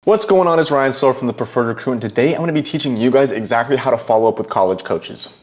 What's going on? It's Ryan Searl from the Preferred Recruitment. Today, I'm going to be teaching you guys exactly how to follow up with college coaches.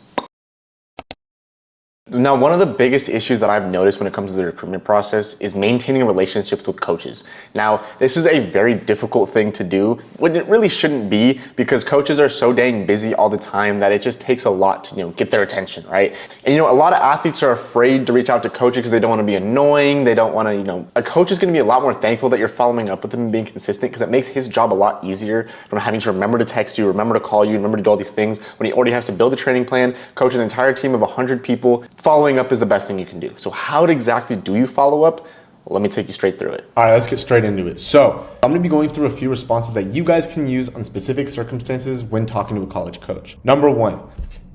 Now, one of the biggest issues that I've noticed when it comes to the recruitment process is maintaining relationships with coaches. Now, this is a very difficult thing to do, when it really shouldn't be, because coaches are so dang busy all the time that it just takes a lot to, get their attention, right? And a lot of athletes are afraid to reach out to coaches because they don't want to be annoying. They don't want to, a coach is going to be a lot more thankful that you're following up with him and being consistent, because it makes his job a lot easier from having to remember to text you, remember to call you, remember to do all these things when he already has to build a training plan, coach an entire team of 100 people. Following up is the best thing you can do. So how exactly do you follow up? Well, let me take you straight through it. All right, let's get straight into it. So I'm going to be going through a few responses that you guys can use on specific circumstances when talking to a college coach. Number one,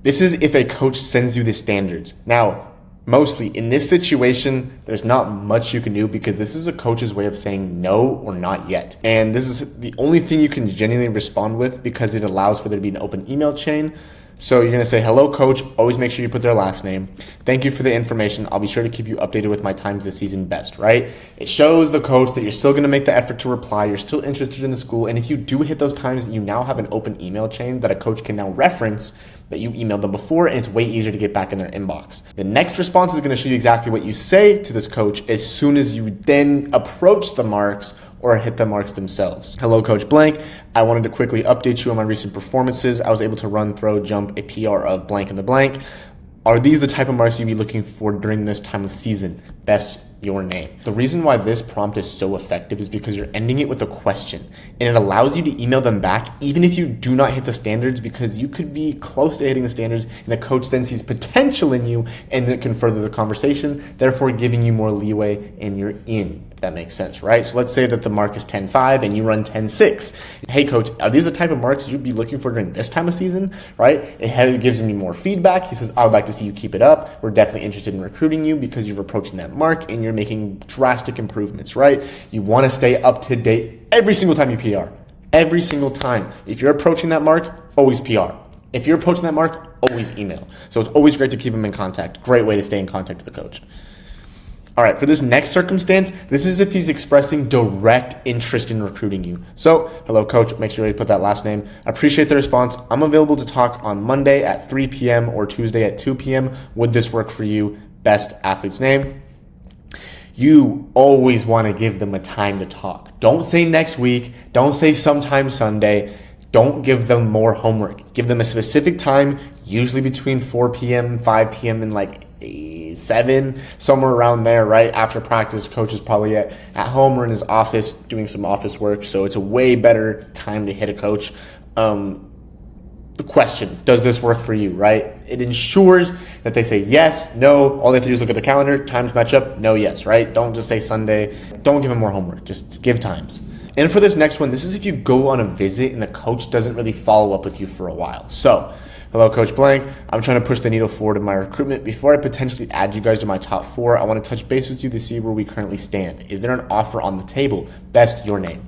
this is if a coach sends you the standards. Now, mostly in this situation, there's not much you can do because this is a coach's way of saying no or not yet. And this is the only thing you can genuinely respond with because it allows for there to be an open email chain. So you're going to say, hello, coach. Always make sure you put their last name. Thank you for the information. I'll be sure to keep you updated with my times this season best, right? It shows the coach that you're still going to make the effort to reply. You're still interested in the school. And if you do hit those times, you now have an open email chain that a coach can now reference that you emailed them before, and it's way easier to get back in their inbox. The next response is going to show you exactly what you say to this coach as soon as you then approach the marks or hit the marks themselves. Hello, Coach Blank. I wanted to quickly update you on my recent performances. I was able to run, throw, jump a PR of blank in the blank. Are these the type of marks you'd be looking for during this time of season? Best your name. The reason why this prompt is so effective is because you're ending it with a question, and it allows you to email them back even if you do not hit the standards, because you could be close to hitting the standards and the coach then sees potential in you and it can further the conversation, therefore giving you more leeway and you're in, if that makes sense, right? So let's say that the mark is 10.5 and you run 10.6. Hey coach, are these the type of marks you'd be looking for during this time of season, right? It gives me more feedback. He says, I would like to see you keep it up. We're definitely interested in recruiting you because you're approaching that mark and you're making drastic improvements, right? You want to stay up to date every single time you PR. Every single time. If you're approaching that mark, always PR. If you're approaching that mark, always email. So it's always great to keep them in contact. Great way to stay in contact with the coach. All right, for this next circumstance, this is if he's expressing direct interest in recruiting you. So, hello, coach. Make sure you put that last name. I appreciate the response. I'm available to talk on Monday at 3 p.m. or Tuesday at 2 p.m. Would this work for you? Best athlete's name. You always want to give them a time to talk. Don't say next week. Don't say sometime Sunday. Don't give them more homework. Give them a specific time, usually between 4 p.m., 5 p.m., and 7, somewhere around there, right? After practice, coach is probably at home or in his office doing some office work, so it's a way better time to hit a coach. The question, does this work for you, right? It ensures that they say yes, no. All they have to do is look at the calendar, times match up, no, yes, right? Don't just say Sunday. Don't give them more homework. Just give times. And for this next one, this is if you go on a visit and the coach doesn't really follow up with you for a while. So, hello, Coach Blank. I'm trying to push the needle forward in my recruitment. Before I potentially add you guys to my top 4, I want to touch base with you to see where we currently stand. Is there an offer on the table? Best your name.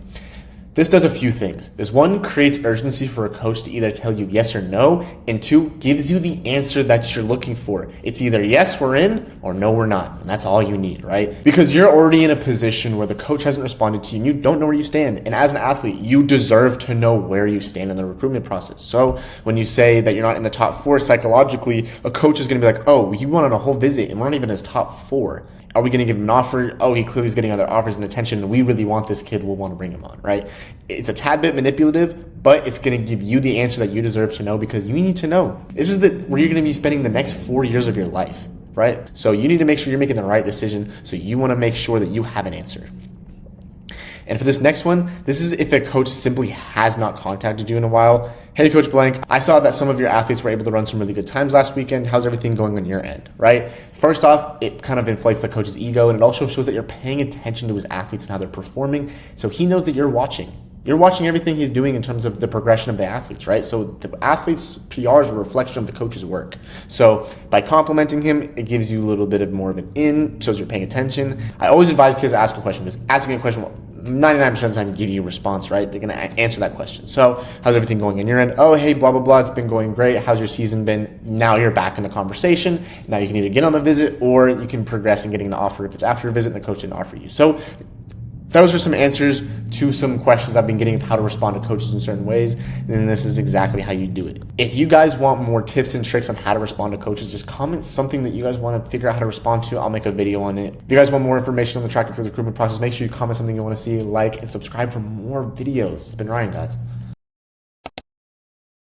This does a few things. This one, creates urgency for a coach to either tell you yes or no, and 2, gives you the answer that you're looking for. It's either yes, we're in, or no, we're not. And that's all you need, right? Because you're already in a position where the coach hasn't responded to you and you don't know where you stand. And as an athlete, you deserve to know where you stand in the recruitment process. So when you say that you're not in the top 4, psychologically, a coach is going to be like, oh, you went on a whole visit and we're not even in his top 4. Are we going to give him an offer? Oh, he clearly is getting other offers and attention. We really want this kid. We'll want to bring him on, right? It's a tad bit manipulative, but it's going to give you the answer that you deserve to know because you need to know. This is where you're going to be spending the next 4 years of your life, right? So you need to make sure you're making the right decision. So you want to make sure that you have an answer. And for this next one, this is if a coach simply has not contacted you in a while. Hey, Coach Blank, I saw that some of your athletes were able to run some really good times last weekend. How's everything going on your end, right? First off, it kind of inflates the coach's ego, and it also shows that you're paying attention to his athletes and how they're performing. So he knows that you're watching. You're watching everything he's doing in terms of the progression of the athletes, right? So the athlete's PR is a reflection of the coach's work. So by complimenting him, it gives you a little bit of more of an in, shows you're paying attention. I always advise kids to ask a question, because asking a question will 99% of the time give you a response, right? They're going to answer that question. So how's everything going on your end? Oh, hey, blah, blah, blah. It's been going great. How's your season been? Now you're back in the conversation. Now you can either get on the visit or you can progress in getting the offer if it's after your visit and the coach didn't offer you. So those are some answers to some questions I've been getting of how to respond to coaches in certain ways. And this is exactly how you do it. If you guys want more tips and tricks on how to respond to coaches, just comment something that you guys want to figure out how to respond to. I'll make a video on it. If you guys want more information on the track and field recruitment process, make sure you comment something you want to see, like, and subscribe for more videos. It's been Ryan, guys.